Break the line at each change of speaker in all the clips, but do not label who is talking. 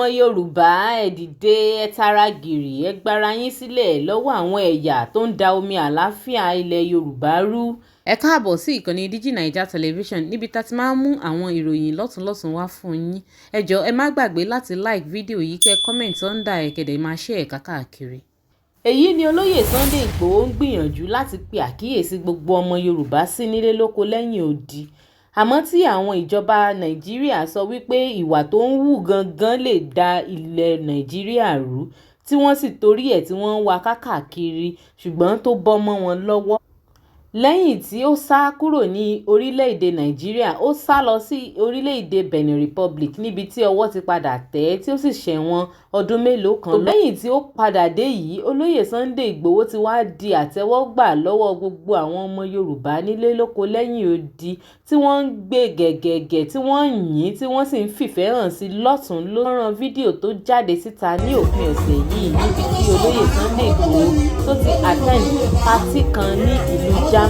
ọmọ Yorùbá ẹ dìde ẹ tara gìrì ẹ gbára yín sílẹ̀ lọ́wọ́ àwọn ẹ̀yà tó ń da omi àlàáfíà ilẹ̀ Yorùbá rú. Ẹ káàbọ̀ sí ìkànnì Digi Television níbi tá ti máa ń mú àwọn ìròyìn lọ́tùnlọ́tùn wá fún yín. Ẹ jọ̀ọ́ ẹ má gbàgbé láti like fídíò yìí kẹ́ comment under ẹ̀ kẹ́dẹ̀ máa share ẹ̀ káàkiri. Èyí ni olóyè Sunday Igboho ń gbìyànjú láti pe àkíyèsí gbogbo ọmọ Yorùbá sí nílé lóko lẹ́yìn odi. Àmọ́ tí àwọn ìjọba Nàìjíríà sọ wípé ìwà tó ń hù gangan lè da ilẹ̀ Nàìjíríà rú, tí wọ́n sì torí ẹ̀ tí wọ́n ń wá káàkiri ṣùgbọ́n tó bọ́ mọ́ wọn lọ́wọ́. Lẹ́yìn tí ó sá kúrò ní orílẹ̀-èdè Nàìjíríà, ó sá lọ sí orílẹ̀-èdè Benin Republic níbi tí ọwọ́ ti padà tẹ̀ ẹ́ tí ó sì ṣẹ̀wọ̀n ọdún mélòó kan. Lẹ́yìn tí ó padà dé yìí, olóyè Sunday Igboho ti wá di àtẹ́wọ́gbà lọ́wọ́ gbogbo àwọn ọmọ Yorùbá nílé lóko lẹ́yìn odi tí wọ́n ń gbé gẹ̀gẹ̀gẹ̀ tí wọ́n ń yìn tí wọ́n sì ń fìfẹ́ hàn sí lọ́tùn ló rán fídíò tó jáde síta ní òpin ọ̀sẹ̀ yìí níbi tí olóyè Sunday Igboho tó ti attend pátì kan ní ìlú Germany.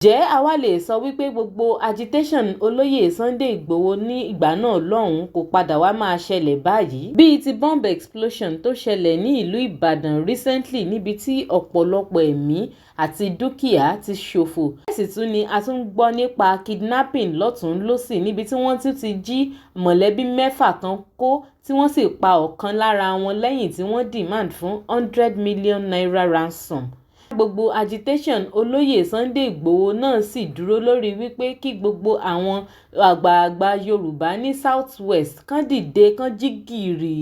Ǹjẹ́ àwa lè sọ wípé gbogbo agitation olóyè Sunday Igboho ní ìgbà náà lọ́hùn-ún kò padà wá máa ṣẹlẹ̀ báyìí? Bíi ti bomb explosion tó ṣẹlẹ̀ ní ìlú Ìbàdàn recently níbi tí ọ̀pọ̀lọpọ̀ ẹ̀mí àti dúkìá ti ṣòfò. Bẹ́ẹ̀ sì tún ni a tún gbọ́ nípa kidnapping lọ́tùn-ún lósì níbi tí wọ́n tún ti jí mọ̀lẹ́bí mẹ́fà kan kó tí wọ́n sì pa ọ̀kan lára wọn lẹ́yìn tí wọ́n demand fún 100 million naira ransom. Gbogbo agitation olóyè Sunday Igboho náà sì dúró lórí wípé kí gbogbo àwọn àgbààgbà Yorùbá ní South West kán dìde kán jí gìrì